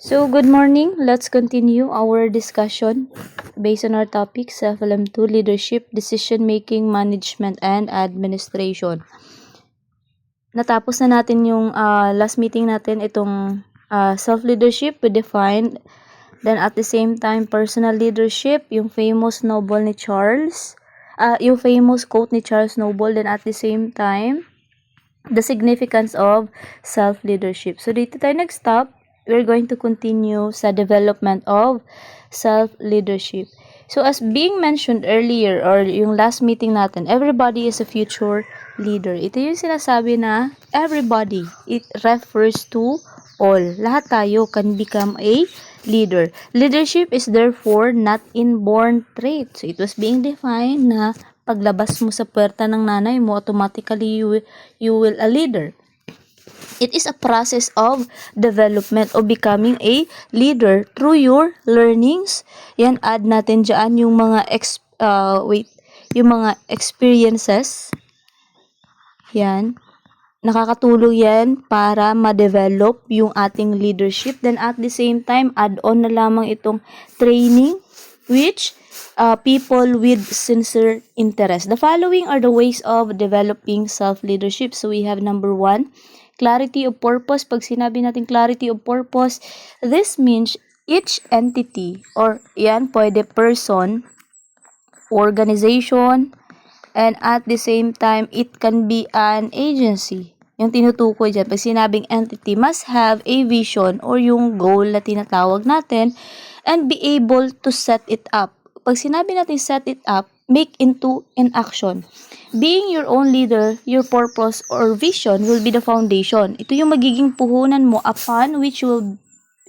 So, good morning. Let's continue our discussion based on our topic, self-LM2, leadership, decision-making, management, and administration. Natapos na natin yung last meeting natin, itong self-leadership, we defined. Then, at the same time, personal leadership, yung famous novel ni Charles, yung famous quote ni Charles Noble. Then, at the same time, the significance of self-leadership. So, dito tayo nag-stop. We're going to continue sa development of self-leadership. So, as being mentioned earlier, or yung last meeting natin, everybody is a future leader. Ito yung sinasabi na everybody. It refers to all. Lahat tayo can become a leader. Leadership is therefore not inborn trait. So, it was being defined na paglabas mo sa puwerta ng nanay mo, automatically you will a leader. It is a process of development of becoming a leader through your learnings. Yan, add natin dyan yung mga yung mga experiences. Yan. Nakakatulong yan para ma-develop yung ating leadership. Then at the same time, add on na lamang itong training, which people with sincere interest. The following are the ways of developing self-leadership. So we have number 1, clarity of purpose. Pag sinabi natin clarity of purpose, this means each entity, or yan, pwede person, organization, and at the same time, it can be an agency. Yung tinutukoy dyan, pag sinabing entity, must have a vision or yung goal na tinatawag natin and be able to set it up. Pag sinabi natin set it up, make into an action. Being your own leader, your purpose or vision will be the foundation. Ito yung magiging puhunan mo upon which you will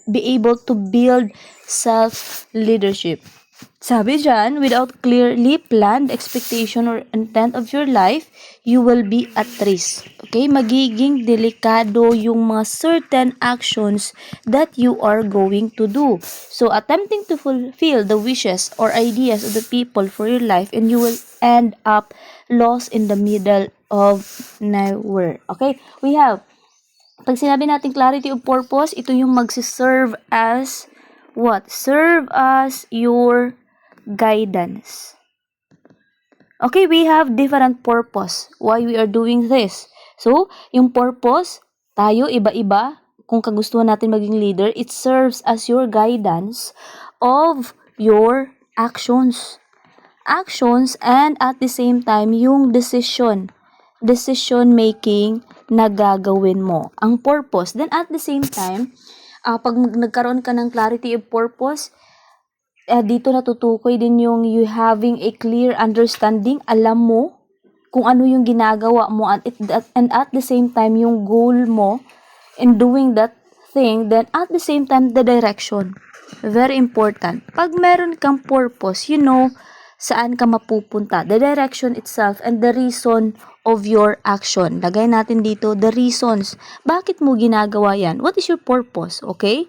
be able to build self-leadership. Sabi dyan, without clearly planned expectation or intent of your life, you will be at risk. Okay? Magiging delikado yung mga certain actions that you are going to do. So, attempting to fulfill the wishes or ideas of the people for your life, and you will end up lost in the middle of nowhere. Okay? We have, pag sinabi natin clarity of purpose, ito yung magsiserve as what? Serve as your guidance. Okay, we have different purpose why we are doing this. So, yung purpose, tayo iba-iba. Kung kagustuhan natin maging leader, it serves as your guidance of your actions. Actions, and at the same time, yung decision making na gagawin mo. Ang purpose. Then at the same time, pag nagkaroon ka ng clarity of purpose, dito natutukoy din yung you having a clear understanding, alam mo kung ano yung ginagawa mo, and at the same time yung goal mo in doing that thing, then at the same time the direction. Very important. Pag meron kang purpose, you know saan ka mapupunta, the direction itself, and the reason of your action. Lagay natin dito the reasons. Bakit mo ginagawa yan? What is your purpose? Okay?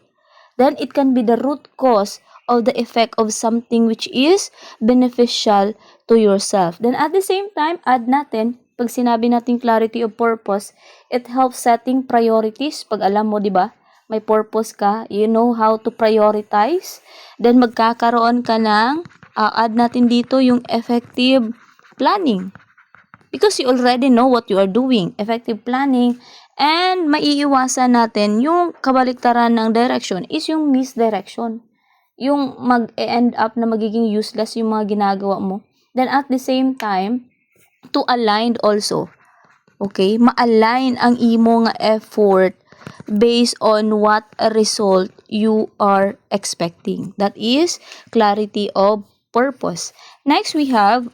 Then it can be the root cause of the effect of something which is beneficial to yourself. Then at the same time, add natin, pag sinabi natin clarity of purpose, it helps setting priorities. Pag alam mo, di ba, may purpose ka, you know how to prioritize. Then magkakaroon ka ng, add natin dito yung effective planning. Because you already know what you are doing. Effective planning. And maiiwasan natin yung kabaliktaran ng direction is yung misdirection. Yung mag-end up na magiging useless yung mga ginagawa mo. Then at the same time, to align also. Okay? Ma-align ang imo nga effort based on what a result you are expecting. That is clarity of purpose. Next, we have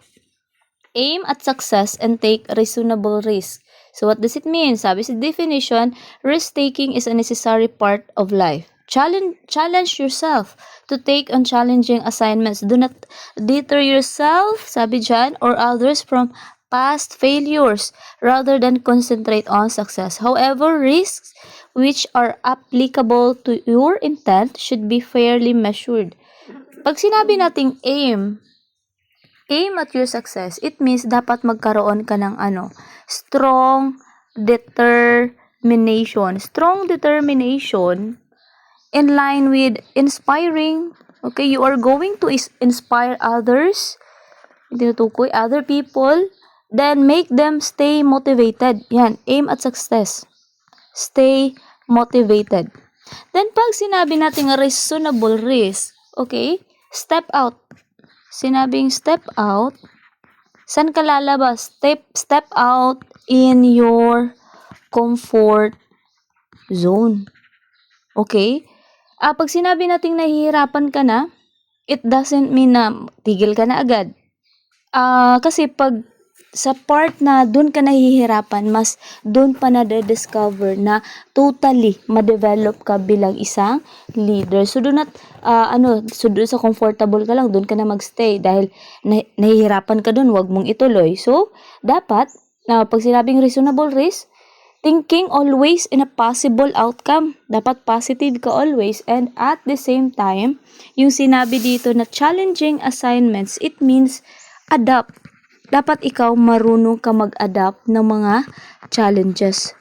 aim at success and take reasonable risk. So what does it mean? Sabi sa definition, risk-taking is a necessary part of life. Challenge yourself to take on challenging assignments. Do not deter yourself, sabi dyan, or others from past failures rather than concentrate on success. However, risks which are applicable to your intent should be fairly measured. Pag sinabi nating aim at your success, it means dapat magkaroon ka ng strong determination. Strong determination in line with inspiring. Okay, you are going to inspire others, tinutukoy other people, then make them stay motivated. Yan, aim at success. Stay motivated. Then, pag sinabi natin reasonable risk, okay, step out. Sinabing step out, saan ka lalabas? Step out in your comfort zone. Okay? Pag sinabi nating nahihirapan ka na, it doesn't mean na tigil ka na agad. Kasi pag sa part na doon ka nahihirapan, mas doon pa na-discover na totally ma-develop ka bilang isang leader. So, doon sa comfortable ka lang, doon ka na magstay dahil nahihirapan ka doon, wag mong ituloy. So, dapat, pag sinabing reasonable risk, thinking always in a possible outcome. Dapat positive ka always, and at the same time, yung sinabi dito na challenging assignments, it means adapt. Dapat ikaw marunong ka mag-adapt ng mga challenges.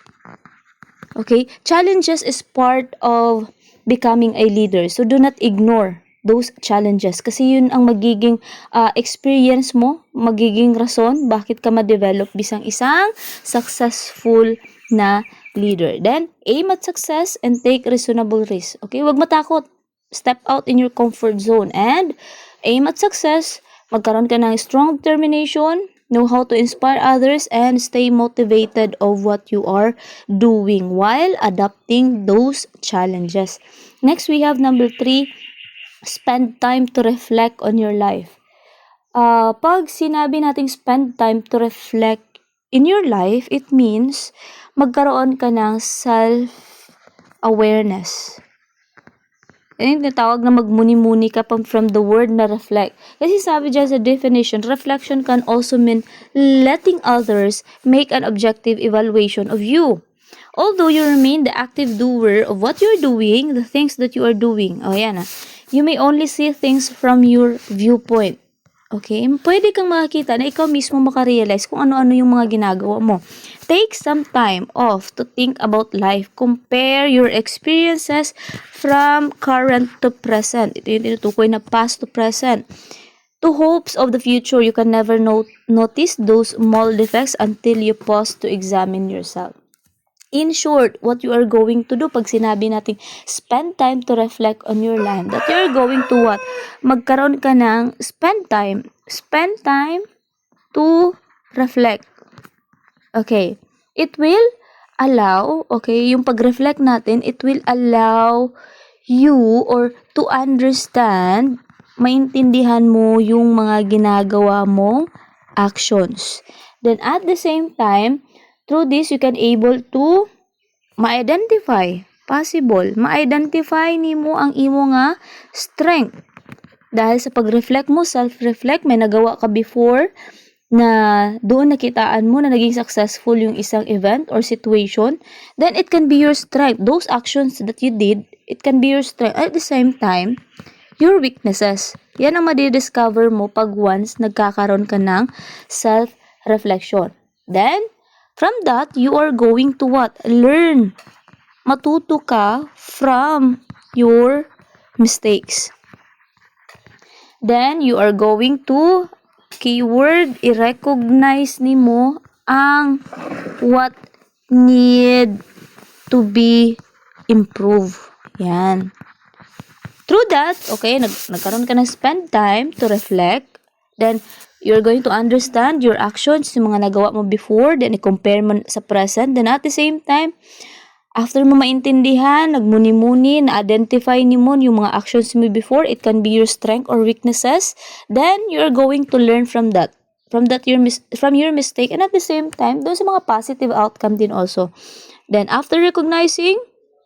Okay? Challenges is part of becoming a leader. So, do not ignore those challenges. Kasi yun ang magiging experience mo, magiging rason bakit ka ma-develop bisang isang successful na leader. Then, aim at success and take reasonable risk. Okay? Huwag matakot. Step out in your comfort zone and aim at success. Magkaroon ka ng strong determination, know how to inspire others, and stay motivated of what you are doing while adapting those challenges. Next, we have number 3, spend time to reflect on your life. Pag sinabi nating spend time to reflect in your life, it means magkaroon ka ng self-awareness. Yung tinatawag na magmuni-muni ka from the word na reflect. Kasi sabi dyan sa definition, reflection can also mean letting others make an objective evaluation of you. Although you remain the active doer of what you're doing, the things that you are doing. You may only see things from your viewpoint. Okay? Pwede kang makakita na ikaw mismo makarealize kung ano-ano yung mga ginagawa mo. Take some time off to think about life. Compare your experiences from current to present. Ito yung tinutukoy na past to present. To hopes of the future, you can never notice those small defects until you pause to examine yourself. In short, what you are going to do pag sinabi natin spend time to reflect on your life, that you are going to what? Magkaroon ka ng spend time to reflect. Okay. It will allow, yung pag-reflect natin, it will allow you or to understand, maintindihan mo yung mga ginagawa mong actions. Then at the same time, through this, you can able to ma-identify nimo ang imo nga strength. Dahil sa pag-reflect mo, self-reflect, may nagawa ka before na doon nakitaan mo na naging successful yung isang event or situation, then it can be your strength. Those actions that you did, it can be your strength. At the same time, your weaknesses. Yan ang madidiscover mo pag once nagkakaroon ka ng self-reflection. Then, from that, you are going to what? Learn. Matuto ka from your mistakes. Then, you are going to keyword, i-recognize nimo ang what need to be improved. Yan. Through that, nagkaroon ka ng spend time to reflect. Then, you're going to understand your actions, yung mga nagawa mo before, then i-compare mo sa present. Then, at the same time, after mo maintindihan, nagmuni-muni, na-identify nimo yung mga actions mo before, it can be your strength or weaknesses, then you're going to learn from that. From your mistake, and at the same time, doon sa mga positive outcome din also. Then, after recognizing,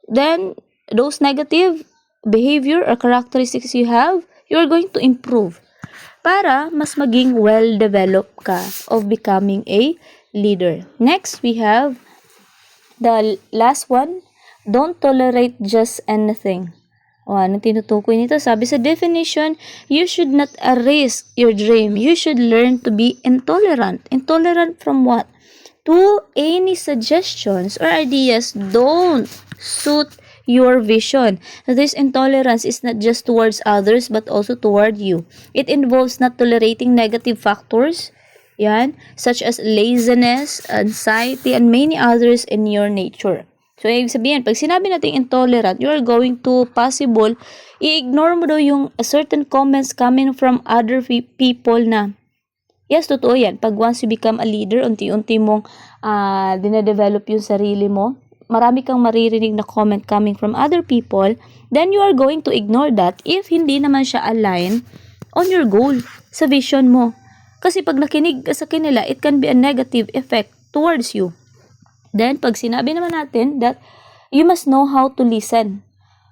then, those negative behavior or characteristics you have, you're going to improve para mas maging well-developed ka of becoming a leader. Next, we have the last one, don't tolerate just anything. Anong tinutukoy nito? Sabi sa definition, you should not erase your dream. You should learn to be intolerant. Intolerant from what? To any suggestions or ideas don't suit your vision. This intolerance is not just towards others but also toward you. It involves not tolerating negative factors, yan, such as laziness, anxiety, and many others in your nature. So, ibig sabihin, pag sinabi natin intolerant, you are going to possible, i-ignore mo daw yung certain comments coming from other people na, yes, totoo yan. Pag once you become a leader, unti-unti mong dinedevelop yung sarili mo, marami kang maririnig na comment coming from other people, then you are going to ignore that if hindi naman siya align on your goal, sa vision mo. Kasi pag nakinig ka sa kanila, it can be a negative effect towards you. Then, pag sinabi naman natin that you must know how to listen.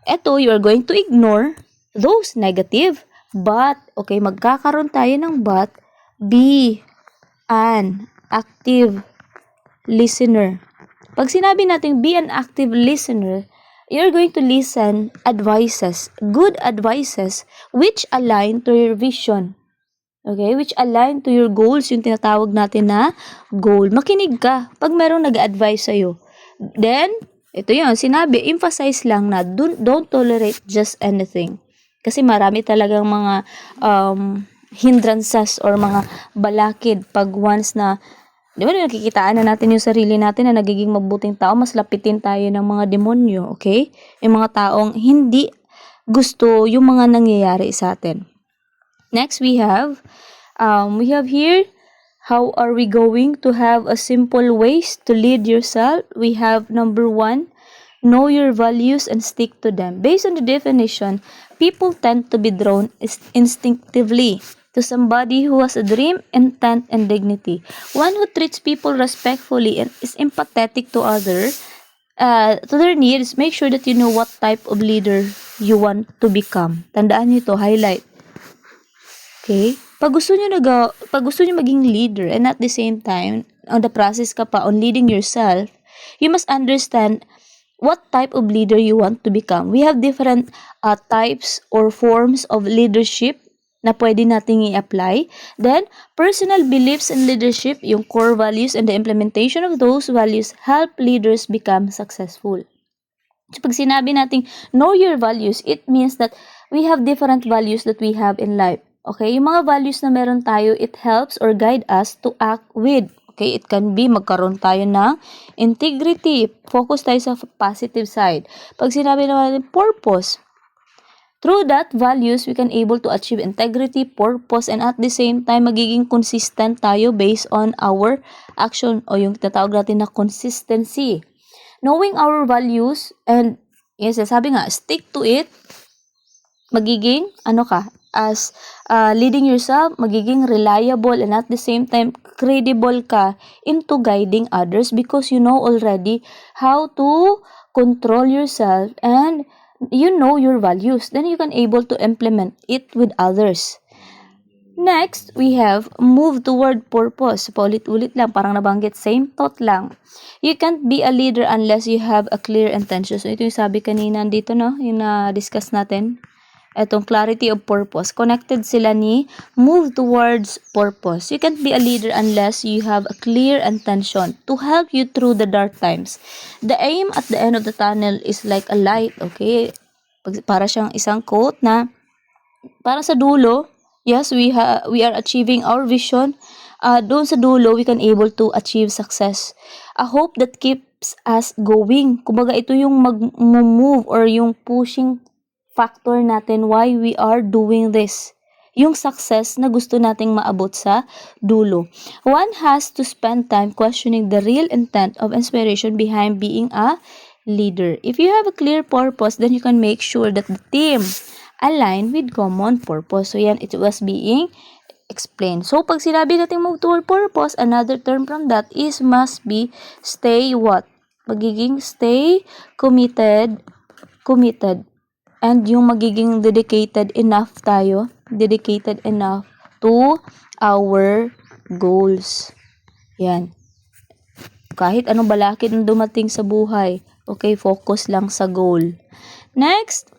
Eto, you are going to ignore those negative. But, okay, magkakaroon tayo ng but, be an active listener. Pag sinabi natin be an active listener, you're going to listen advices, good advices, which align to your vision. Okay, which align to your goals, yung tinatawag natin na goal. Makinig ka pag merong nag-advise sa'yo. Then, ito yun, sinabi, emphasize lang na don't tolerate just anything. Kasi marami talagang mga hindrances or mga balakid pag once na, di ba, nakikitaan na natin yung sarili natin na nagiging mabuting tao, mas lapitin tayo ng mga demonyo, okay? Yung mga taong hindi gusto yung mga nangyayari sa atin. Next, we have here, how are we going to have a simple ways to lead yourself? We have number 1, know your values and stick to them. Based on the definition, people tend to be drawn instinctively to somebody who has a dream, intent, and dignity. One who treats people respectfully and is empathetic to others, to their needs. Make sure that you know what type of leader you want to become. Tandaan niyo to, highlight. Okay? Pag gusto niyo maging leader and at the same time, on the process ka pa on leading yourself, you must understand what type of leader you want to become. We have different types or forms of leadership na pwede nating i-apply. Then, personal beliefs in leadership, yung core values and the implementation of those values help leaders become successful. So, pag sinabi nating know your values, it means that we have different values that we have in life. Okay, yung mga values na meron tayo, it helps or guide us to act with. Okay, it can be magkaroon tayo ng integrity. Focus tayo sa positive side. Pag sinabi naman natin purpose, through that values, we can able to achieve integrity, purpose, and at the same time, magiging consistent tayo based on our action o yung tatawag natin na consistency. Knowing our values and, yes, sabi nga, stick to it, magiging, as leading yourself, magiging reliable and at the same time, credible ka into guiding others because you know already how to control yourself and you know your values. Then you can able to implement it with others. Next, we have move toward purpose. Paulit-ulit lang, parang nabanggit, same thought lang. You can't be a leader unless you have a clear intention. So, ito yung sabi kanina dito, no? Yung na-discuss natin. Etong clarity of purpose. Connected sila ni move towards purpose. You can't be a leader unless you have a clear intention to help you through the dark times. The aim at the end of the tunnel is like a light, okay? Para siyang isang quote na para sa dulo, yes, we are achieving our vision. Doon sa dulo, we can able to achieve success. A hope that keeps us going. Kumbaga, ito yung mag-move or yung pushing factor natin why we are doing this. Yung success na gusto nating maabot sa dulo. One has to spend time questioning the real intent of inspiration behind being a leader. If you have a clear purpose, then you can make sure that the team align with common purpose. So yan, it was being explained. So pag sinabi natin move toward purpose, another term from that is must be stay what? Magiging stay committed. And yung magiging dedicated enough to our goals. Yan. Kahit anong balakid na dumating sa buhay, okay, focus lang sa goal. Next,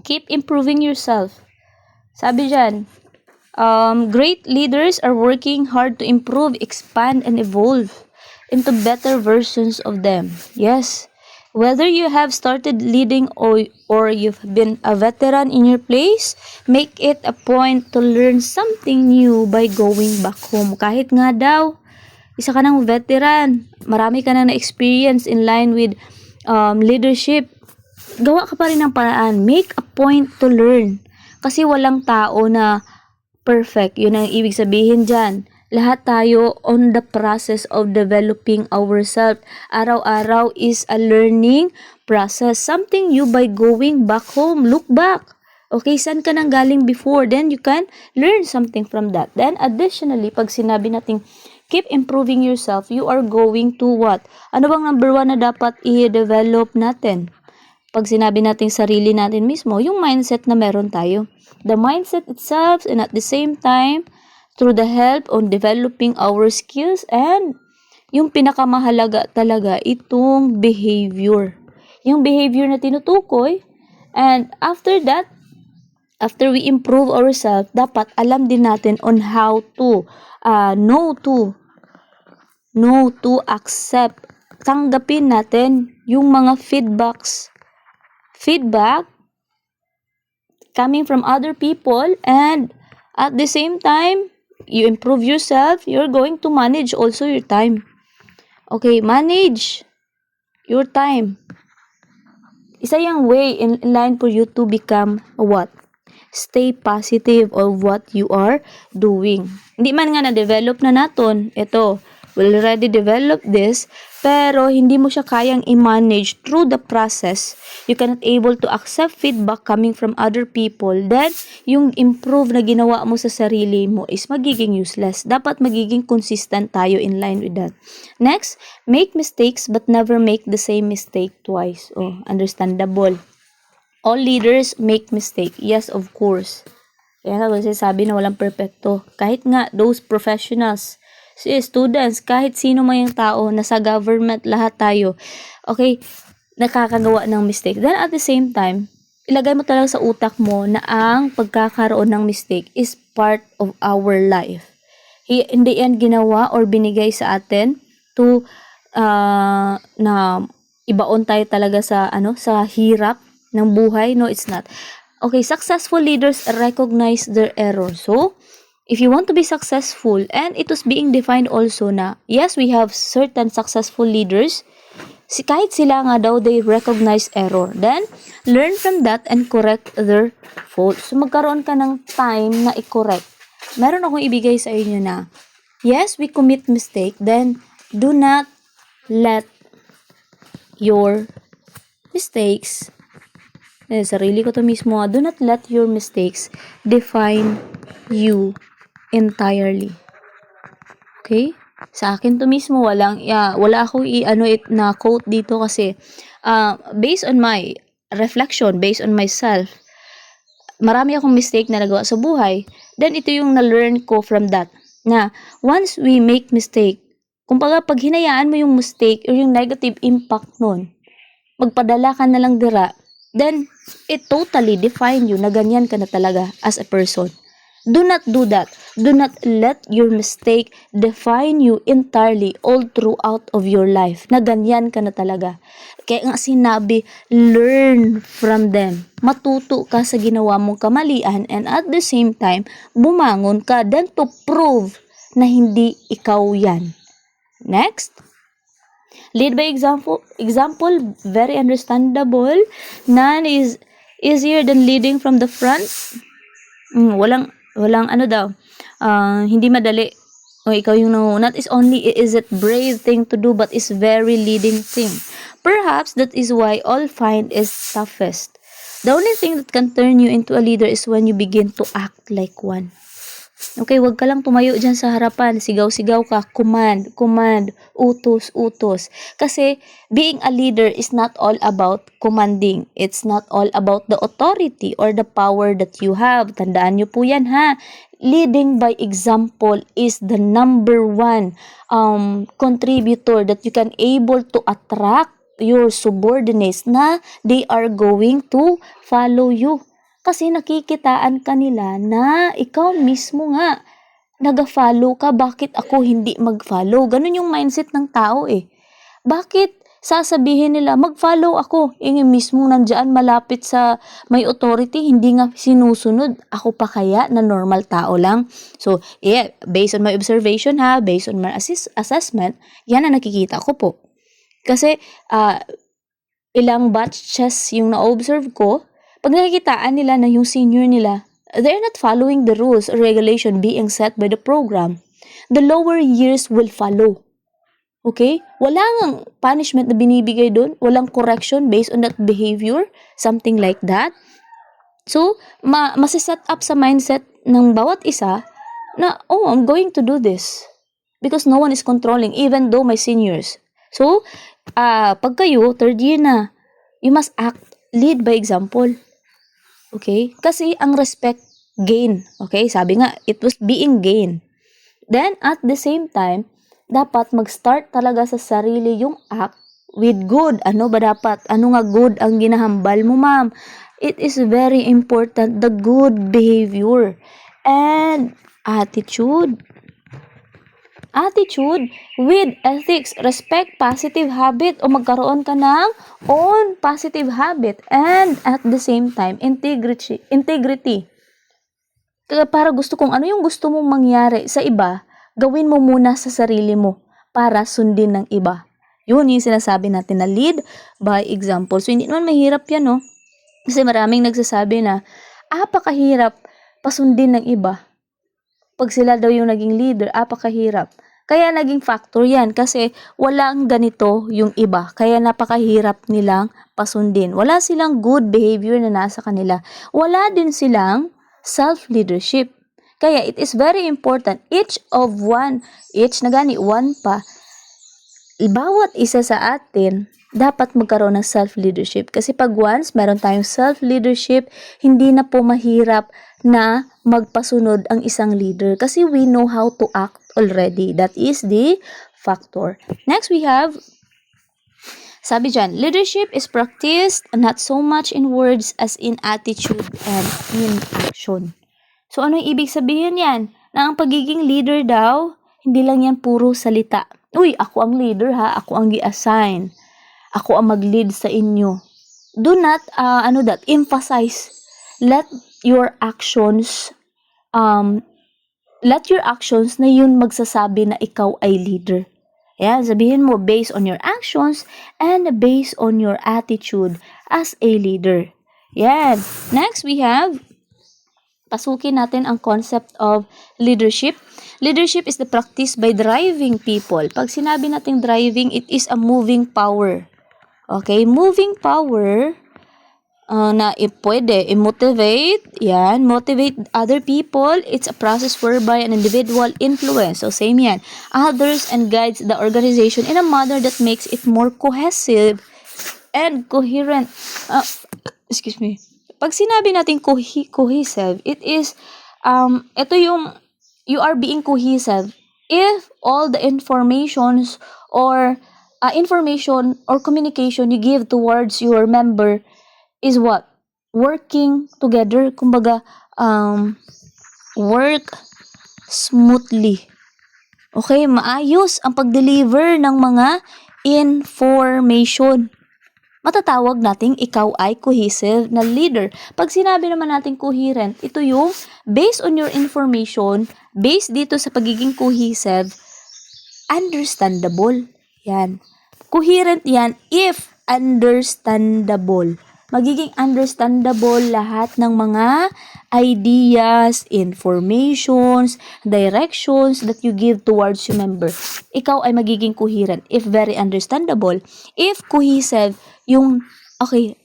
keep improving yourself. Sabi dyan, great leaders are working hard to improve, expand, and evolve into better versions of them. Yes. Whether you have started leading or you've been a veteran in your place, make it a point to learn something new by going back home. Kahit nga daw, isa ka ng veteran, marami ka na na-experience in line with leadership, gawa ka pa rin ng paraan. Make a point to learn. Kasi walang tao na perfect. Yun ang ibig sabihin dyan. Lahat tayo on the process of developing ourselves. Araw-araw is a learning process. Something new by going back home. Look back. Okay, saan ka nang galing before? Then you can learn something from that. Then additionally, pag sinabi natin keep improving yourself, you are going to what? Ano bang number 1 na dapat i-develop natin? Pag sinabi natin sarili natin mismo, yung mindset na meron tayo. The mindset itself, and at the same time, through the help on developing our skills, and yung pinakamahalaga talaga, itong behavior. Yung behavior na tinutukoy, and after that, after we improve ourselves, dapat alam din natin on how to know to accept, tanggapin natin yung mga feedback coming from other people, and at the same time, you improve yourself, you're going to manage also your time. Okay, manage your time. Isa yung way in line for you to become what? Stay positive of what you are doing. Hindi man nga na-develop na naton, ito, we already developed this, pero hindi mo siya kayang i-manage through the process. You cannot able to accept feedback coming from other people, then yung improve na ginawa mo sa sarili mo is magiging useless. Dapat magiging consistent tayo in line with that. Next, make mistakes but never make the same mistake twice. Oh, understandable. All leaders make mistake. Yes, of course. Kaya nga sabi na walang perfecto. Kahit nga those professionals, students, kahit sino man yung tao, nasa government, lahat tayo, okay, nakakagawa ng mistake. Then at the same time, ilagay mo talaga sa utak mo na ang pagkakaroon ng mistake is part of our life. Hindi yan ginawa or binigay sa atin to na ibaon tayo talaga sa sa hirap ng buhay. No, it's not. Okay, successful leaders recognize their error. So, if you want to be successful, and it was being defined also na, yes, we have certain successful leaders, kahit sila nga daw, they recognize error. Then, learn from that and correct their faults. So, magkaroon ka ng time na i-correct. Meron akong ibigay sa inyo na, yes, we commit mistake, then, do not let your mistakes, sarili ko to mismo, do not let your mistakes define you entirely. Okay? Sa akin to mismo, wala akong na quote dito kasi based on my reflection, based on myself, marami akong mistake na nagawa sa buhay. Then ito yung na-learn ko from that. Na once we make mistake, kumbaga pag hinayaan mo yung mistake or yung negative impact nun, magpadala ka na lang dira, then it totally define you na ganyan ka na talaga as a person. Do not do that. Do not let your mistake define you entirely all throughout of your life. Na ganyan ka na talaga. Kaya nga sinabi, learn from them. Matuto ka sa ginawa mong kamalian, and at the same time, bumangon ka then to prove na hindi ikaw yan. Next. Lead by example. Example, very understandable. None is easier than leading from the front. Walang hindi madali. O ikaw yung not is only is it brave thing to do, but is very leading thing. Perhaps that is why all find is toughest. The only thing that can turn you into a leader is when you begin to act like one. Okay, wag ka lang tumayo dyan sa harapan, sigaw-sigaw ka, command, utos. Kasi being a leader is not all about commanding. It's not all about the authority or the power that you have. Tandaan nyo po yan, ha? Leading by example is the number one contributor that you can able to attract your subordinates na they are going to follow you. Kasi nakikitaan ka nila na ikaw mismo nga nag-follow ka, bakit ako hindi mag-follow? Ganun yung mindset ng tao eh. Bakit sasabihin nila, mag-follow ako. Yung mismo nandyan malapit sa may authority, hindi nga sinusunod. Ako pa kaya na normal tao lang? So, yeah, based on my observation based on my assessment, yan ang nakikita ko po. Kasi, ilang batches yung na-observe ko, pag nakikitaan nila na yung senior nila, they're not following the rules or regulation being set by the program, the lower years will follow. Okay? Walang punishment na binibigay doon, walang correction based on that behavior, something like that. So, masiset up sa mindset ng bawat isa na, oh, I'm going to do this. Because no one is controlling, even though my seniors. So, pag kayo, third year na, you must lead by example. Okay? Kasi ang respect, gain. Okay? Sabi nga, it was being gain. Then, at the same time, dapat mag-start talaga sa sarili yung act with good. Ano ba dapat? Ano nga good ang ginahambal mo, ma'am? It is very important, the good behavior. And attitude with ethics, respect, positive habit, o magkaroon ka ng own positive habit, and at the same time, integrity. Kaya para gusto kung ano yung gusto mong mangyari sa iba, gawin mo muna sa sarili mo para sundin ng iba. Yun yung sinasabi natin na lead by example. So, hindi naman mahirap yan, no? Kasi maraming nagsasabi na, apakahirap pasundin ng iba. Pag sila daw yung naging leader, apakahirap. Kaya naging factor yan kasi walang ganito yung iba. Kaya napakahirap nilang pasundin. Wala silang good behavior na nasa kanila. Wala din silang self-leadership. Kaya it is very important, one pa, bawat isa sa atin, dapat magkaroon ng self-leadership. Kasi pag once meron tayong self-leadership, hindi na po mahirap na magpasunod ang isang leader. Kasi we know how to act already. That is the factor. Next, we have, sabi dyan, leadership is practiced not so much in words as in attitude and in action. So, ano yung ibig sabihin yan? Na ang pagiging leader daw, hindi lang yan puro salita. Uy, ako ang leader ha, ako ang gi-assign. Ako ang mag-lead sa inyo. Do not, emphasize. Let your actions na yun magsasabi na ikaw ay leader. Yeah, sabihin mo based on your actions and based on your attitude as a leader. Yeah. Next, we have, pasukin natin ang concept of leadership. Leadership is the practice by driving people. Pag sinabi natin driving, it is a moving power. Okay, moving power na pwede i-motivate, yan, motivate other people. It's a process whereby an individual influence, so same yan, others and guides the organization in a manner that makes it more cohesive and coherent. Excuse me. Pag sinabi natin cohesive, it is, ito yung, you are being cohesive if all the information or communication you give towards your member is what? Working together. Kumbaga, work smoothly. Okay, maayos ang pag-deliver ng mga information. Matatawag nating ikaw ay cohesive na leader. Pag sinabi naman natin coherent, ito yung based on your information, based dito sa pagiging cohesive, understandable. Yan. Coherent yan if understandable. Magiging understandable lahat ng mga ideas, informations, directions that you give towards your member. Ikaw ay magiging coherent if very understandable. If cohesive, yung, okay,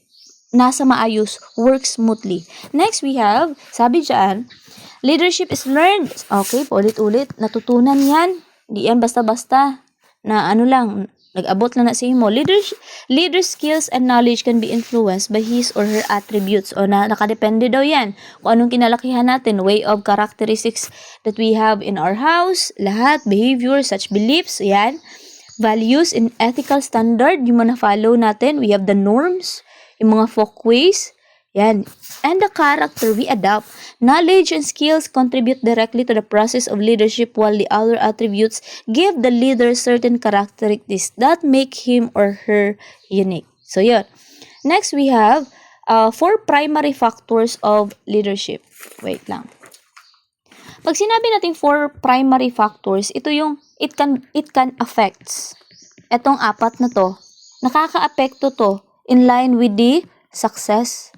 nasa maayos, works smoothly. Next, we have, sabi dyan, leadership is learned. Okay, paulit-ulit, natutunan yan. Di yan basta-basta na ano lang, nag-abot lang na sa imo. Leader skills and knowledge can be influenced by his or her attributes. O nakadepende daw yan. Kung anong kinalakihan natin, way of characteristics that we have in our house, lahat, behavior, such beliefs, yan. Values and ethical standard, yung mga follow natin. We have the norms, yung mga folkways, Yan. And the character we adopt. Knowledge and skills contribute directly to the process of leadership, while the other attributes give the leader certain characteristics that make him or her unique. So, yun. Next, we have 4 primary factors of leadership. Wait lang. Pag sinabi natin 4 primary factors, ito yung it can affects. Etong 4 na to, nakaka-apekto to in line with the success.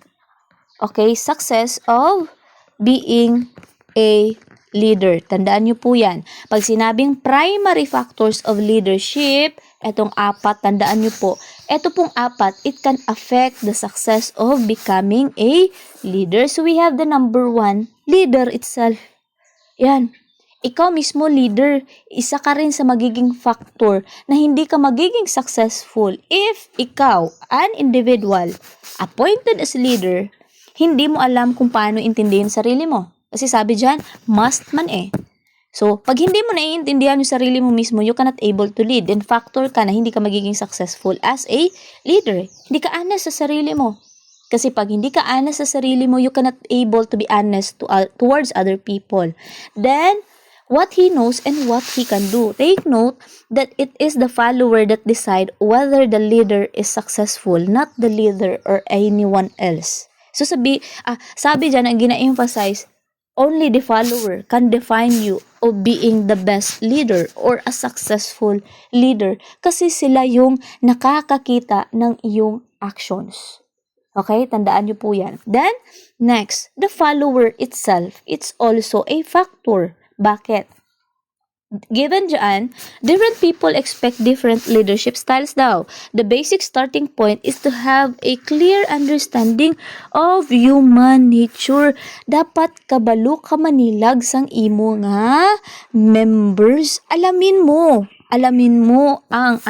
Okay, success of being a leader. Tandaan nyo po yan. Pag sinabing primary factors of leadership, etong 4, tandaan nyo po. Eto pong 4, it can affect the success of becoming a leader. So we have the number 1, leader itself. Yan. Ikaw mismo leader, isa ka rin sa magiging factor na hindi ka magiging successful if ikaw, an individual, appointed as leader, hindi mo alam kung paano intindihin sarili mo. Kasi sabi dyan, must man eh. So, pag hindi mo naiintindihan yung sarili mo mismo, you cannot able to lead. Then factor ka na hindi ka magiging successful as a leader. Hindi ka honest sa sarili mo. Kasi pag hindi ka honest sa sarili mo, you cannot able to be honest towards other people. Then, what he knows and what he can do. Take note that it is the follower that decide whether the leader is successful, not the leader or anyone else. So sabi dyan, ang gina-emphasize, only the follower can define you of being the best leader or a successful leader kasi sila yung nakakakita ng iyong actions. Okay, tandaan nyo po yan. Then, next, the follower itself, it's also a factor. Bakit? Given dyan, different people expect different leadership styles daw. The basic starting point is to have a clear understanding of human nature. Dapat kabalo ka manilag sang imo nga members. Alamin mo ang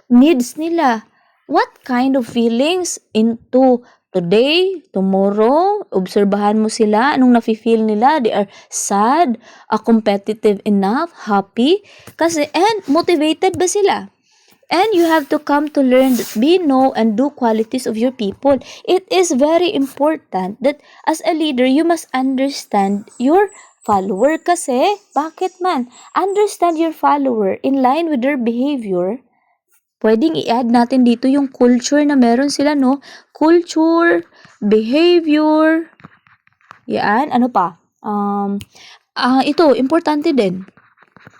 needs nila. What kind of feelings into today, tomorrow, obserbahan mo sila, anong nafe-feel nila, they are sad, competitive enough, happy, kasi, and motivated ba sila? And you have to come to learn that be, know, and do qualities of your people. It is very important that as a leader, you must understand your follower kasi, bakit man? Understand your follower in line with their behavior. Pwedeng i-add natin dito yung culture na meron sila, no? Culture, behavior, yan, ano pa? Ito, importante din.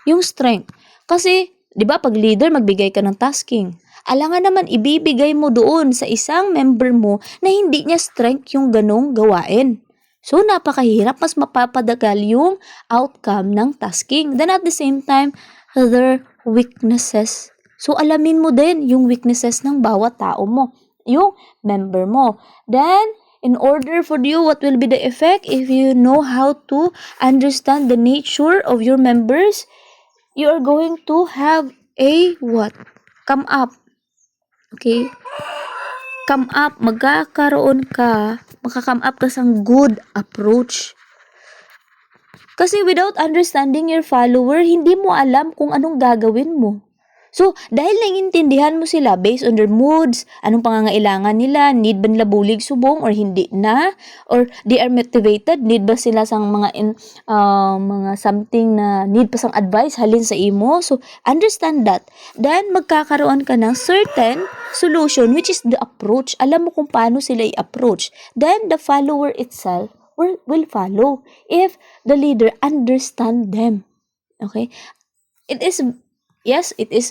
Yung strength. Kasi, di ba, pag leader, magbigay ka ng tasking. Alangan naman, ibibigay mo doon sa isang member mo na hindi niya strength yung ganong gawain. So, napakahirap, mas mapapadagal yung outcome ng tasking. Then, at the same time, other weaknesses. So, alamin mo din yung weaknesses ng bawat tao mo, yung member mo. Then, in order for you, what will be the effect? If you know how to understand the nature of your members, you are going to have a what? Come up. Okay? Come up. Makakam up ka sa good approach. Kasi without understanding your follower, hindi mo alam kung anong gagawin mo. So, dahil naiintindihan mo sila based on their moods, anong pangangailangan nila, need ba nila bulig subong or hindi na, or they are motivated, need ba sila sang mga something na need pa sang advice halin sa imo. So, understand that. Then, magkakaroon ka ng certain solution which is the approach. Alam mo kung paano sila i-approach. Then, the follower itself will follow if the leader understand them. Okay? It is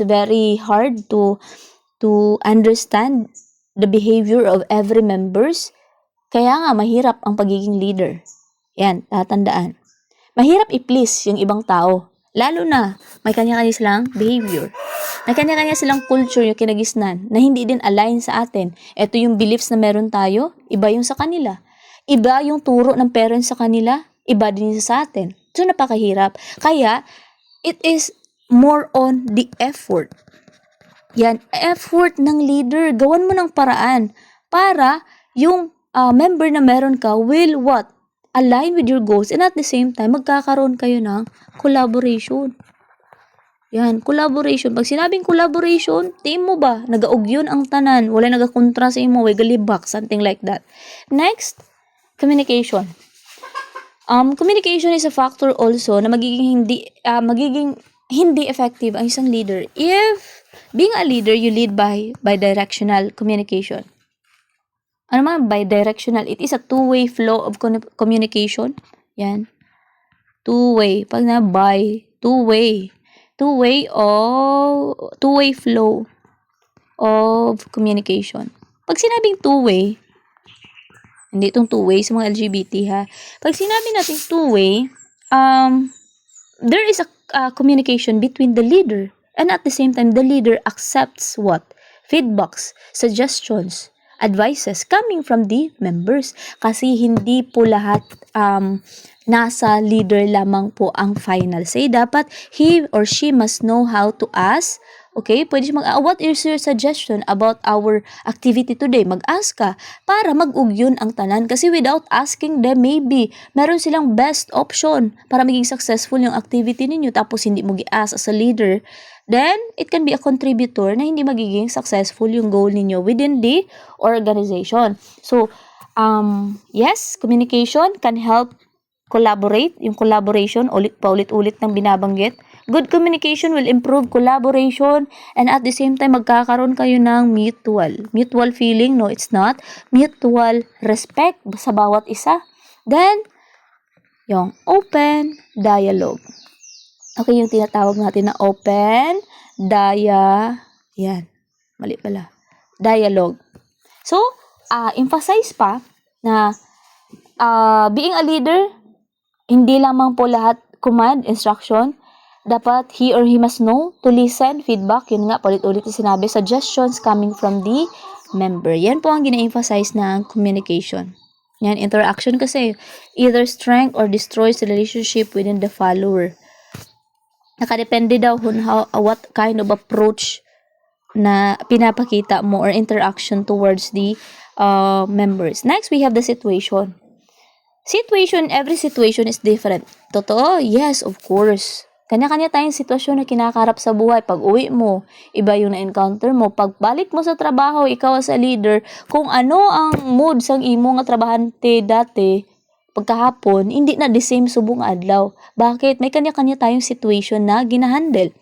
very hard to understand the behavior of every members. Kaya nga, mahirap ang pagiging leader. Yan, tatandaan. Mahirap i-please yung ibang tao. Lalo na, may kanya-kanya silang behavior. May kanya-kanya silang culture yung kinagisnan na hindi din align sa atin. Ito yung beliefs na meron tayo, iba yung sa kanila. Iba yung turo ng parents sa kanila, iba din sa atin. So, napakahirap. Kaya, it is more on the effort. Yan, effort ng leader. Gawan mo ng paraan para yung member na meron ka will what? Align with your goals and at the same time, magkakaroon kayo ng collaboration. Yan, collaboration. Pag sinabing collaboration, team mo ba? Nagaugyon ang tanan. Wala nagakontra sa imo. Way galibak. Something like that. Next, communication. Communication is a factor also na magiging hindi effective ang isang leader if being a leader you lead by bidirectional communication. Ano man bidirectional? It is a two-way flow of communication. Yan. Two-way. Pag na by, two-way. Two-way flow of communication. Pag sinabing two-way, hindi itong two-way sa mga LGBT ha. Pag sinabi natin two-way, there is a communication between the leader and at the same time, the leader accepts what? Feedbacks, suggestions, advices coming from the members. Kasi hindi po lahat nasa leader lamang po ang final say. Dapat he or she must know how to ask. Okay, pwede siya what is your suggestion about our activity today? Mag-ask ka para mag-ugyon ang tanan. Kasi without asking them, maybe meron silang best option para maging successful yung activity ninyo. Tapos hindi mo gi-ask as a leader, then it can be a contributor na hindi magiging successful yung goal ninyo within the organization. So, yes, communication can help collaborate. Yung collaboration, paulit-ulit nang binabanggit. Good communication will improve collaboration and at the same time, magkakaroon kayo ng mutual feeling. No, it's not. Mutual respect sa bawat isa. Then, yung open dialogue. Okay, yung tinatawag natin na open yan. Mali pala. Dialogue. So, emphasize pa na being a leader, hindi lamang po lahat command, instruction. Dapat he or he must know to listen, feedback. Yun nga, palit-ulit yung sinabi. Suggestions coming from the member. Yan po ang gina-emphasize ng communication. Yan, interaction kasi either strength or destroys the relationship within the follower. Nakadepende daw on what kind of approach na pinapakita mo or interaction towards the members. Next, we have the situation. Every situation is different. Totoo? Yes, of course. Kanya-kanya tayong sitwasyon na kinakarap sa buhay. Pag uwi mo, iba yung na-encounter mo. Pag balik mo sa trabaho, ikaw as a leader, kung ano ang mood sang imo nga trabahante dati, pagkahapon, hindi na the same subong adlaw. Bakit? May kanya-kanya tayong situation na ginahandle.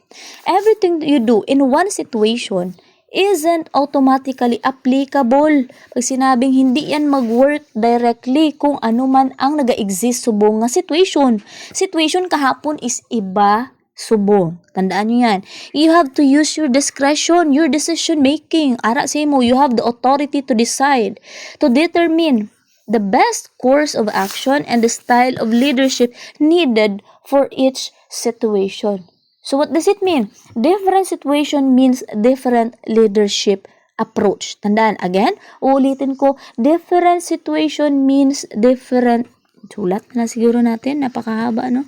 Everything you do in one situation isn't automatically applicable. Pag sinabing hindi yan mag-work directly kung ano man ang naga-exist subong nga situation. Situation kahapon is iba subong. Tandaan nyo yan. You have to use your discretion, your decision making. Ara sa mo, you have the authority to decide, to determine the best course of action and the style of leadership needed for each situation. So what does it mean? Different situation means different leadership approach. Tandaan, again, uulitin ko, different situation means different, sulat na siguro natin, napakahaba, no?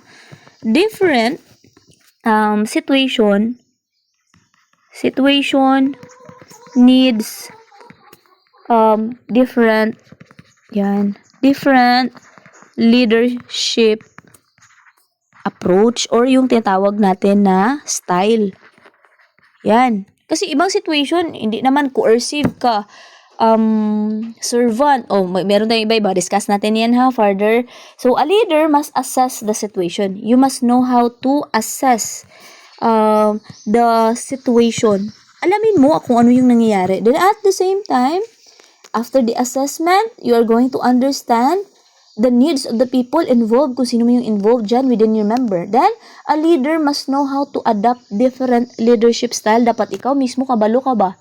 Different situation needs different leadership approach or yung tinatawag natin na style. Yan. Kasi ibang situation, hindi naman coercive ka. Servant. Meron tayong iba-iba. Discuss natin yan further. So, a leader must assess the situation. You must know how to assess the situation. Alamin mo kung ano yung nangyayari. Then at the same time, after the assessment, you are going to understand the needs of the people involved, kung sino mo yung involved dyan within your member. Then, a leader must know how to adapt different leadership style. Dapat ikaw mismo, kabalo ka ba?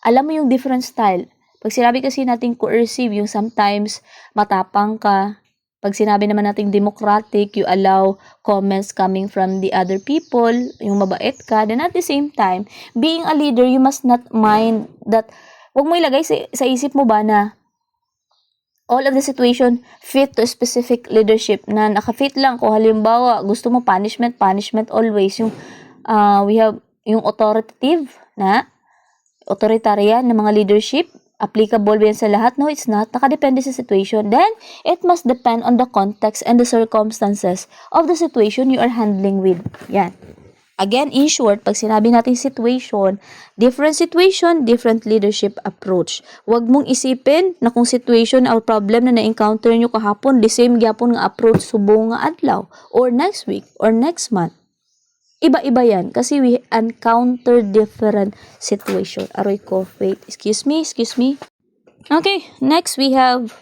Alam mo yung different style. Pag sinabi kasi natin coercive, yung sometimes matapang ka. Pag sinabi naman natin democratic, you allow comments coming from the other people, yung mabait ka. Then at the same time, being a leader, you must not mind that, wag mo ilagay sa isip mo ba na all of the situation fit to a specific leadership na nakafit lang. Kung halimbawa, gusto mo punishment always. Yung, we have yung authoritarian na mga leadership, applicable ba yan sa lahat? No, it's not. Nakadepende sa situation. Then, it must depend on the context and the circumstances of the situation you are handling with. Yan. Again, in short, pag sinabi natin situation, different leadership approach. Huwag mong isipin na kung situation or problem na na-encounter nyo kahapon, the same gyapon nga approach subong nga adlaw, or next week, or next month. Iba-iba yan kasi we encounter different situation. Aroy ko, wait, excuse me. Okay, next we have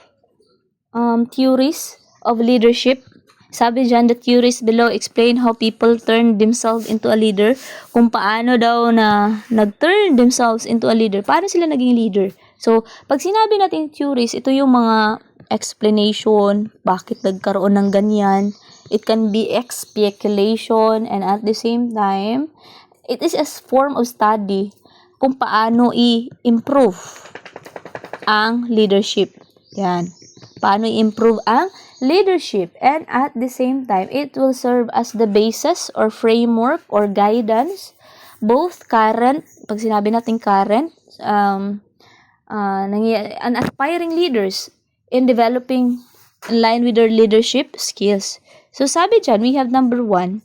theories of leadership. Sabi dyan, the theories below explain how people turn themselves into a leader. Kung paano daw na nag-turn themselves into a leader. Paano sila naging leader? So, pag sinabi natin theories, ito yung mga explanation, bakit nagkaroon ng ganyan. It can be speculation, and at the same time, it is a form of study kung paano i-improve ang leadership. Yan. Paano i-improve ang leadership, and at the same time it will serve as the basis or framework or guidance both current, pag sinabi natin current, an aspiring leaders in developing in line with their leadership skills. So sabi dyan, we have number 1,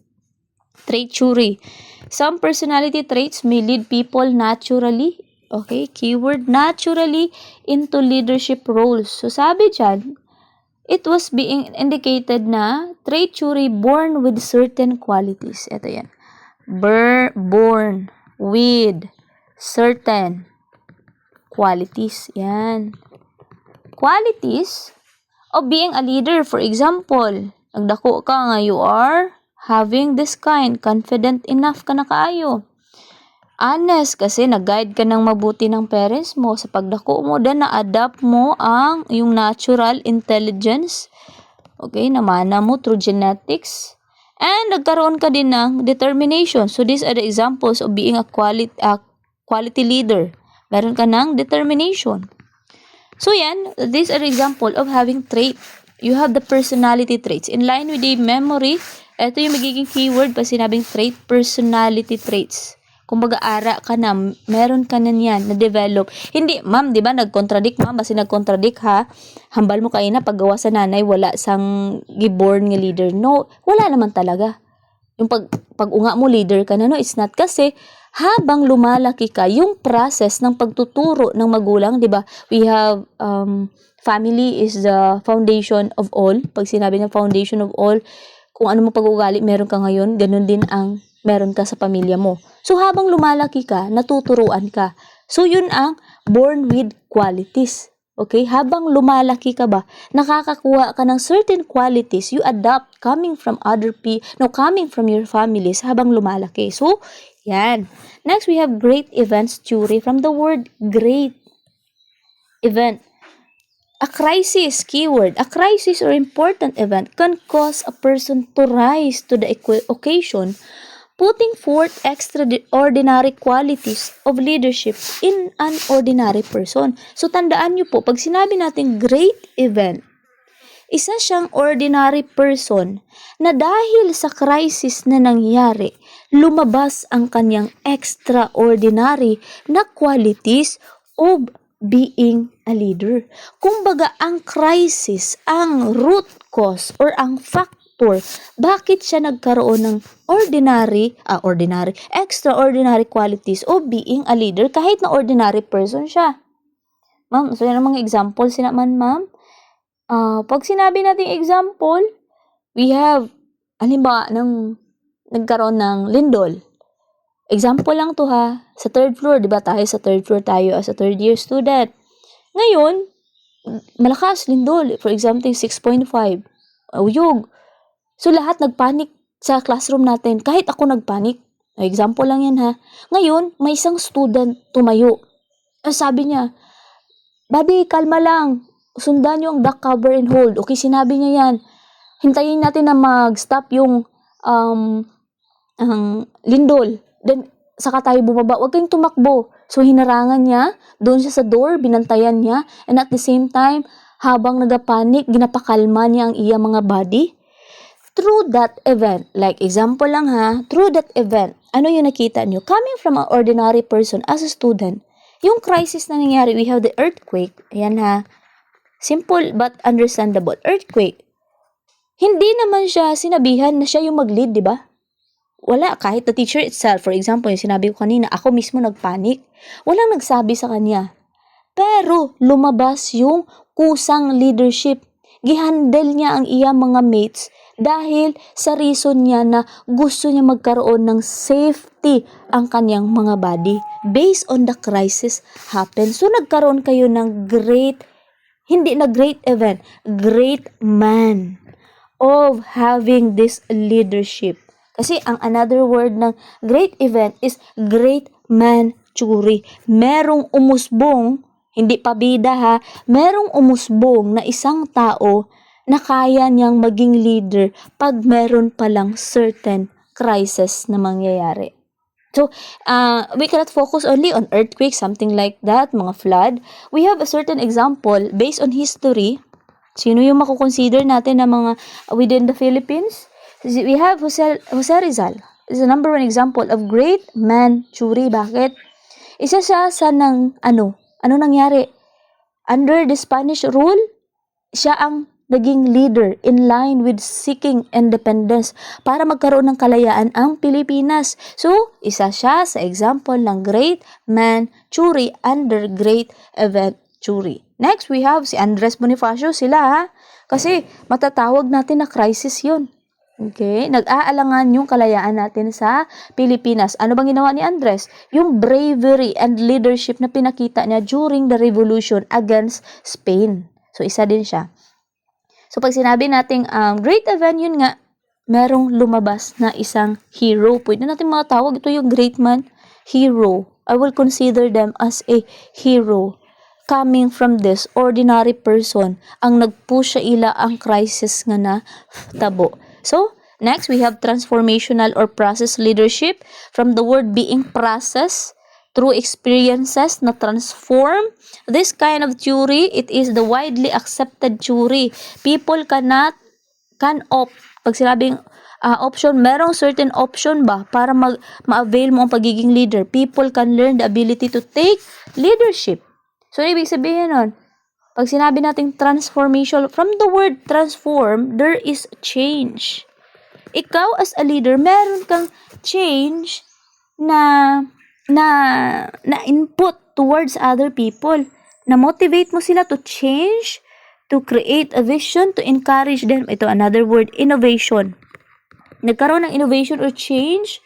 trait theory. Some personality traits may lead people naturally, okay, keyword naturally, into leadership roles. So sabi dyan, it was being indicated na trait theory born with certain qualities. Ito yan. Born with certain qualities. Yan. Qualities of being a leader. For example, nagdako ka nga, you are having this kind, confident enough ka na kaayo. Honest, kasi nag-guide ka ng mabuti ng parents mo sa pagdako mo, then na-adapt mo ang yung natural intelligence, okay, namana mo through genetics, and nagkaroon ka din ng determination. So these are the examples of being a quality leader. Meron ka ng determination. So yan, these are the example of having trait. You have the personality traits. In line with the memory, ito yung magiging keyword pa sinabing trait, personality traits. Kung mag-aara ka na, meron ka na yan, na-develop. Hindi, ma'am, di ba, nag-contradict, ma'am, basi nag-contradict, ha? Hambal mo kayo na, paggawa sa nanay, wala sang giborn nga leader. No, wala naman talaga. Yung pag-unga mo, leader ka na, no? It's not kasi, habang lumalaki ka, yung process ng pagtuturo ng magulang, di ba? We have, family is the foundation of all. Pag sinabi ng foundation of all, kung ano mo pag-ugali, meron ka ngayon, ganun din ang meron ka sa pamilya mo. So, habang lumalaki ka, natuturuan ka. So, yun ang born with qualities. Okay? Habang lumalaki ka ba, nakakakuha ka ng certain qualities you adopt coming from coming from your families habang lumalaki. So, yan. Next, we have great events theory from the word great event. A crisis, keyword. A crisis or important event can cause a person to rise to the occasion, putting forth extraordinary qualities of leadership in an ordinary person. So, tandaan nyo po, pag sinabi natin great event, isa siyang ordinary person na dahil sa crisis na nangyari, lumabas ang kanyang extraordinary na qualities of being a leader. Kumbaga, ang crisis, ang root cause, or ang factor, bakit siya nagkaroon ng extraordinary qualities of being a leader kahit na ordinary person siya. Ma'am, so yan ang mga example sinaman, ma'am. Pag sinabi natin example, we have, halimbawa, nagkaroon ng lindol. Example lang to ha, sa third floor, di ba tayo sa third floor tayo as a third year student. Ngayon, malakas lindol, for example, 6.5, uyog. So, lahat nagpanik sa classroom natin. Kahit ako nagpanik. Example lang yan ha. Ngayon, may isang student tumayo. Sabi niya, Buddy, kalma lang. Sundan nyo ang duck cover and hold. Okay, sinabi niya yan. Hintayin natin na mag-stop yung lindol. Then, saka tayo bumaba. Huwag kayong tumakbo. So, hinarangan niya. Doon siya sa door. Binantayan niya. And at the same time, habang nagapanik, ginapakalma niya ang iya mga body. Through that event, like example lang ha, through that event, ano yung nakita nyo? Coming from an ordinary person as a student, yung crisis na nangyari, we have the earthquake. Ayan ha. Simple but understandable. Earthquake. Hindi naman siya sinabihan na siya yung mag-lead, di ba? Wala, kahit the teacher itself, for example, yung sinabi ko kanina, ako mismo nagpanic. Walang nagsabi sa kanya. Pero lumabas yung kusang leadership. Gihandle niya ang iya mga mates dahil sa reason niya na gusto niya magkaroon ng safety ang kanyang mga body based on the crisis happen. So nagkaroon kayo ng hindi na great event, great man of having this leadership. Kasi ang another word ng great event is great man churi. Merong umusbong, hindi pa bida ha, merong umusbong na isang tao na kaya niyang maging leader pag meron palang certain crisis na mangyayari. So, we cannot focus only on earthquake, something like that, mga flood. We have a certain example based on history. Sino yung makukonsider natin na mga within the Philippines? We have Jose Rizal. Is the number one example of great man churi. Bakit? Isa siya sa ano nangyari? Under the Spanish rule, siya ang naging leader in line with seeking independence para magkaroon ng kalayaan ang Pilipinas. So, isa siya sa example ng great man churi under great event churi. Next, we have si Andres Bonifacio. Sila ha, kasi matatawag natin na crisis yun. Okay, nag-aalangan yung kalayaan natin sa Pilipinas. Ano bang ginawa ni Andres? Yung bravery and leadership na pinakita niya during the revolution against Spain. So, isa din siya. So, pag sinabi nating great event, yun nga, merong lumabas na isang hero. Pwede natin matawag ito yung great man, hero. I will consider them as a hero coming from this ordinary person ang nagpush sa ila ang crisis nga na tabo. So, next, we have transformational or process leadership from the word being process through experiences na transform. This kind of theory, it is the widely accepted theory. People can opt. Pag sinabing option, merong certain option ba para ma-avail mo ang pagiging leader. People can learn the ability to take leadership. So, ibig sabihin nun, pag sinabi natin transformation, from the word transform, there is change. Ikaw as a leader, meron kang change na input towards other people. Na motivate mo sila to change, to create a vision, to encourage them. Ito, another word, innovation. Nagkaroon ng innovation or change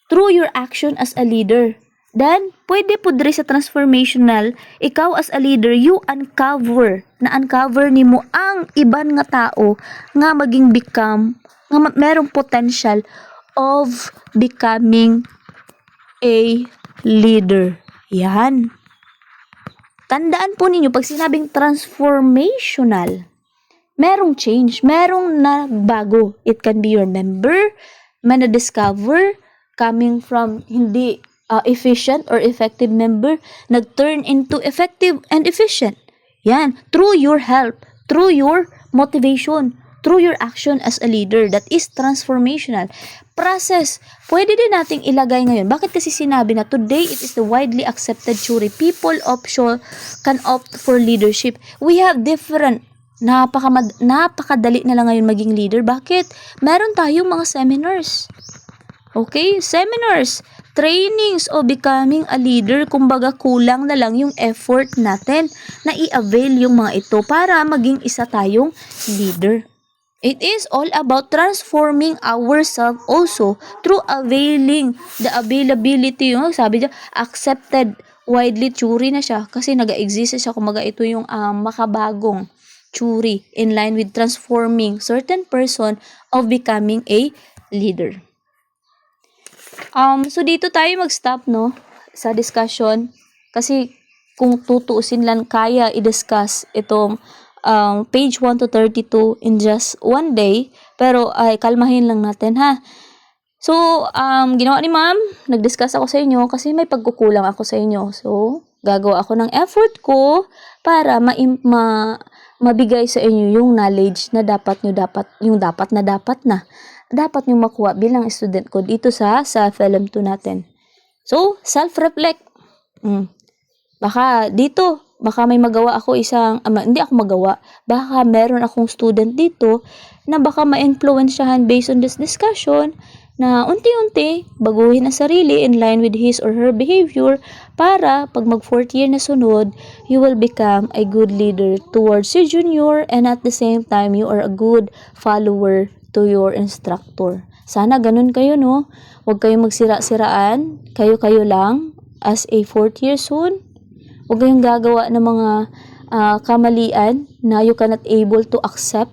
through your action as a leader. Then, pwede po diri sa transformational, ikaw as a leader, you uncover ni mo ang iban nga tao nga maging become, nga merong potential of becoming a leader. Yan. Tandaan po ninyo, pag sinabing transformational, merong change, merong nagbago. It can be your member, may na-discover, coming from hindi efficient or effective member, nag-turn into effective and efficient. Yan. Through your help, through your motivation, through your action as a leader. That is transformational. Process. Pwede din nating ilagay ngayon. Bakit kasi sinabi na today it is the widely accepted theory. People can opt for leadership. We have different napakadali na lang ngayon maging leader. Bakit? Meron tayong mga seminars. Okay? Seminars. Trainings o becoming a leader, kumbaga kulang na lang yung effort natin na i-avail yung mga ito para maging isa tayong leader. It is all about transforming ourselves also through availing the availability, yung sabi niya, accepted widely theory na siya kasi nag-exist siya, kumbaga ito yung makabagong theory in line with transforming certain person of becoming a leader. So dito tayo mag-stop no sa discussion kasi kung tutuusin lang kaya i-discuss itong page 1 to 32 in just one day, pero ay kalmahin lang natin ha. So ginawa ni ma'am, nag-discuss ako sa inyo kasi may pagkukulang ako sa inyo. So gagawa ako ng effort ko para mabigay sa inyo yung knowledge na dapat nyo makuha bilang student ko dito sa FLM2 natin. So, self-reflect. Baka may magawa ako hindi ako magawa. Baka meron akong student dito na baka ma-influensyahan based on this discussion na unti-unti baguhin ang sarili in line with his or her behavior para pag mag 4th year na sunod, you will become a good leader towards your junior and at the same time, you are a good follower to your instructor. Sana ganun kayo, no? Huwag kayong magsira-siraan, kayo-kayo lang as a 4th year soon. Huwag kayong gagawa ng mga kamalian na you cannot able to accept.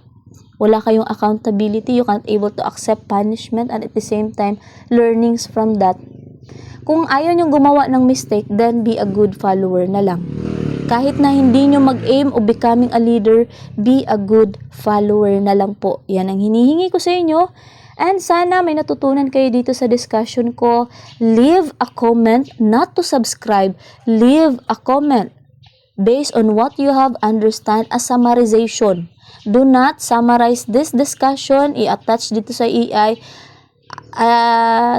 Wala kayong accountability, you can't able to accept punishment and at the same time, learnings from that. Kung ayaw nyong gumawa ng mistake, then be a good follower na lang. Kahit na hindi nyo mag-aim o becoming a leader, be a good follower na lang po. Yan ang hinihingi ko sa inyo. And sana may natutunan kayo dito sa discussion ko. Leave a comment, not to subscribe. Leave a comment based on what you have understand as summarization. Do not summarize this discussion, i-attach dito sa AI,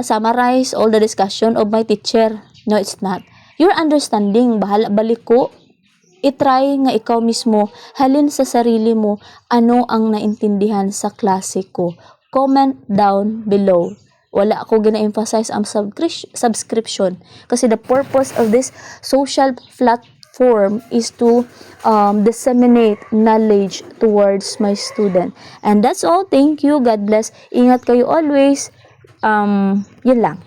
summarize all the discussion of my teacher. No, it's not. Your understanding, bahala balik ko, itry nga ikaw mismo, halin sa sarili mo, ano ang naintindihan sa klase ko. Comment down below. Wala ako gina-emphasize ang subscription. Kasi the purpose of this social platform is to disseminate knowledge towards my student. And that's all. Thank you. God bless. Ingat kayo always. Yun lang.